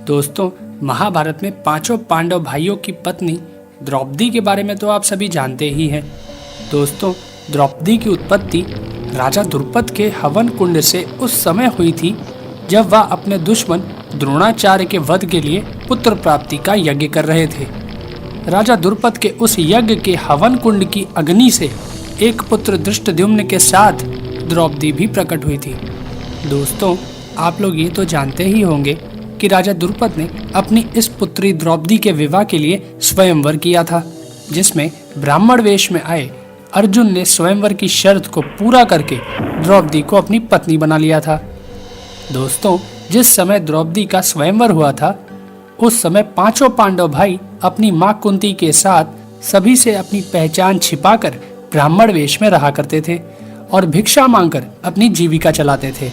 दोस्तों, महाभारत में पांचों पांडव भाइयों की पत्नी द्रौपदी के बारे में तो आप सभी जानते ही हैं। दोस्तों, द्रौपदी की उत्पत्ति राजा द्रुपद के हवन कुंड से उस समय हुई थी जब वह अपने दुश्मन द्रोणाचार्य के वध के लिए पुत्र प्राप्ति का यज्ञ कर रहे थे। राजा द्रुपद के उस यज्ञ के हवन कुंड की अग्नि से एक पुत्र धृष्टद्युम्न के साथ द्रौपदी भी प्रकट हुई थी। दोस्तों, आप लोग ये तो जानते ही होंगे कि राजा द्रुपद ने अपनी इस पुत्री द्रौपदी के विवाह के लिए स्वयंवर किया था, जिसमें ब्राह्मण वेश में आए अर्जुन ने स्वयंवर की शर्त को पूरा करके द्रौपदी को अपनी पत्नी बना लिया था। दोस्तों, जिस समय द्रौपदी का स्वयंवर हुआ था उस समय पांचों पांडव भाई अपनी मां कुंती के साथ सभी से अपनी पहचान छिपाकर ब्राह्मण वेश में रहा करते थे और भिक्षा मांगकर अपनी जीविका चलाते थे।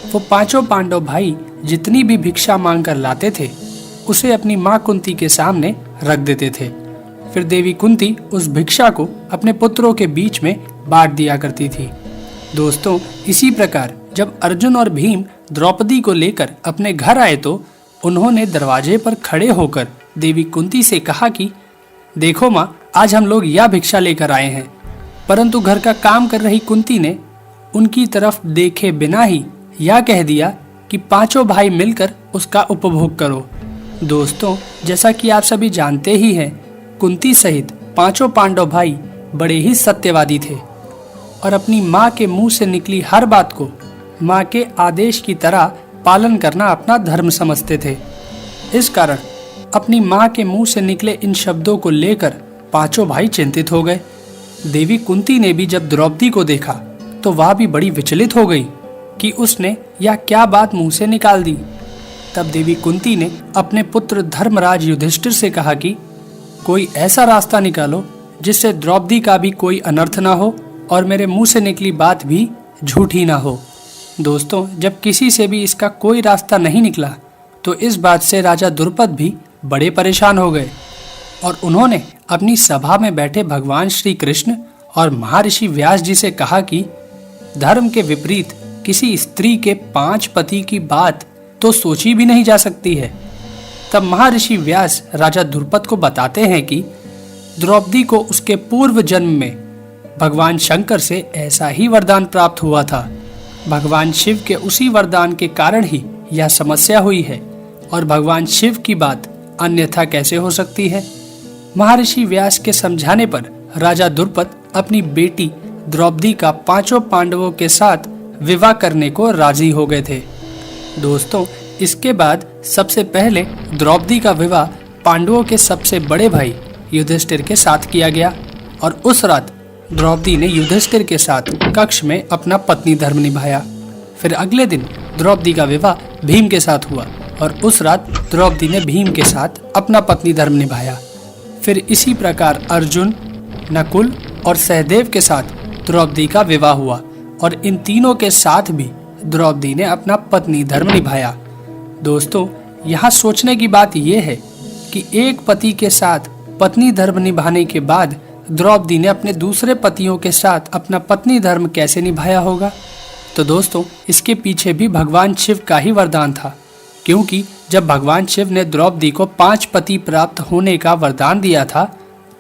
वो पांचों पांडव भाई जितनी भी भिक्षा मांगकर लाते थे उसे अपनी मां कुंती के सामने रख देते थे। फिर देवी कुंती उस भिक्षा को अपने पुत्रों के बीच में बांट दिया करती थी। दोस्तों, इसी प्रकार जब अर्जुन और भीम द्रौपदी को लेकर अपने घर आए तो उन्होंने दरवाजे पर खड़े होकर देवी कुंती से कहा कि देखो माँ, आज हम लोग यह भिक्षा लेकर आए हैं। परंतु घर का काम कर रही कुंती ने उनकी तरफ देखे बिना ही यह कह दिया कि पांचों भाई मिलकर उसका उपभोग करो। दोस्तों, जैसा कि आप सभी जानते ही हैं, कुंती सहित पांचों पांडव भाई बड़े ही सत्यवादी थे और अपनी माँ के मुंह से निकली हर बात को माँ के आदेश की तरह पालन करना अपना धर्म समझते थे। इस कारण अपनी माँ के मुंह से निकले इन शब्दों को लेकर पांचों भाई चिंतित हो गए। देवी कुंती ने भी जब द्रौपदी को देखा तो वह भी बड़ी विचलित हो गई कि उसने यह क्या बात मुंह से निकाल दी। तब देवी कुंती ने अपने पुत्र धर्मराज युधिष्ठिर से कहा कि कोई ऐसा रास्ता निकालो जिससे द्रौपदी का भी कोई अनर्थ ना हो और मेरे मुंह से निकली बात भी झूठी ना हो। दोस्तों, जब किसी से भी इसका कोई रास्ता नहीं निकला तो इस बात से राजा द्रुपद भी बड़े परेशान हो गए और उन्होंने अपनी सभा में बैठे भगवान श्री कृष्ण और महर्षि व्यास जी से कहा कि धर्म के विपरीत किसी स्त्री के 5 पति की बात तो सोची भी नहीं जा सकती है। तब महर्षि व्यास राजा द्रुपद को बताते हैं कि द्रौपदी को उसके पूर्व जन्म में भगवान शंकर से ऐसा ही वरदान प्राप्त हुआ था। भगवान शिव के उसी वरदान के कारण ही यह समस्या हुई है और भगवान शिव की बात अन्यथा कैसे हो सकती है। महर्षि व्यास के समझाने पर राजा द्रुपद अपनी बेटी द्रौपदी का पांचों पांडवों के साथ विवाह करने को राजी हो गए थे। दोस्तों, इसके बाद सबसे पहले द्रौपदी का विवाह पांडवों के सबसे बड़े भाई युधिष्ठिर के साथ किया गया और उस रात द्रौपदी ने युधिष्ठिर के साथ कक्ष में अपना पत्नी धर्म निभाया। फिर अगले दिन द्रौपदी का विवाह भीम के साथ हुआ और उस रात द्रौपदी ने भीम के साथ अपना पत्नी धर्म निभाया। फिर इसी प्रकार अर्जुन, नकुल और सहदेव के साथ द्रौपदी का विवाह हुआ और इन तीनों के साथ भी द्रौपदी ने अपना पत्नी धर्म निभाया। दोस्तों, यहाँ सोचने की बात यह है कि एक पति के साथ पत्नी धर्म निभाने के बाद द्रौपदी ने अपने दूसरे पतियों के साथ अपना पत्नी धर्म कैसे निभाया होगा। तो दोस्तों, इसके पीछे भी भगवान शिव का ही वरदान था, क्योंकि जब भगवान शिव ने द्रौपदी को 5 पति प्राप्त होने का वरदान दिया था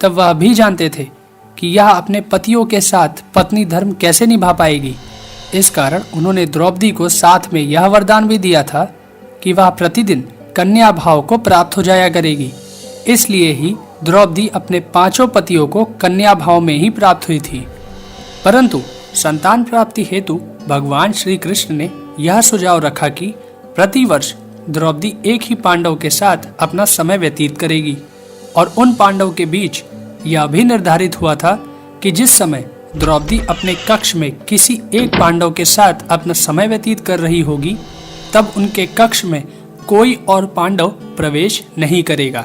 तब वह भी जानते थे कि यह अपने पतियों के साथ पत्नी धर्म कैसे निभा पाएगी। इस कारण उन्होंने द्रौपदी को साथ में यह वरदान भी दिया था कि वह प्रतिदिन कन्या भाव को प्राप्त हो जाया करेगी। इसलिए ही द्रौपदी अपने पांचों पतियों को कन्या भाव में ही प्राप्त हुई थी। परंतु संतान प्राप्ति हेतु भगवान श्री कृष्ण ने यह सुझाव रखा कि प्रतिवर्ष द्रौपदी एक ही पांडव के साथ अपना समय व्यतीत करेगी और उन पांडव के बीच यह भी निर्धारित हुआ था कि जिस समय द्रौपदी अपने कक्ष में किसी एक पांडव के साथ अपना समय व्यतीत कर रही होगी तब उनके कक्ष में कोई और पांडव प्रवेश नहीं करेगा।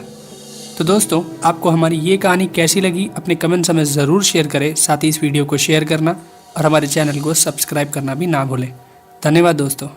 तो दोस्तों, आपको हमारी ये कहानी कैसी लगी अपने कमेंट्स में ज़रूर शेयर करें। साथ ही इस वीडियो को शेयर करना और हमारे चैनल को सब्सक्राइब करना भी ना भूलें। धन्यवाद दोस्तों।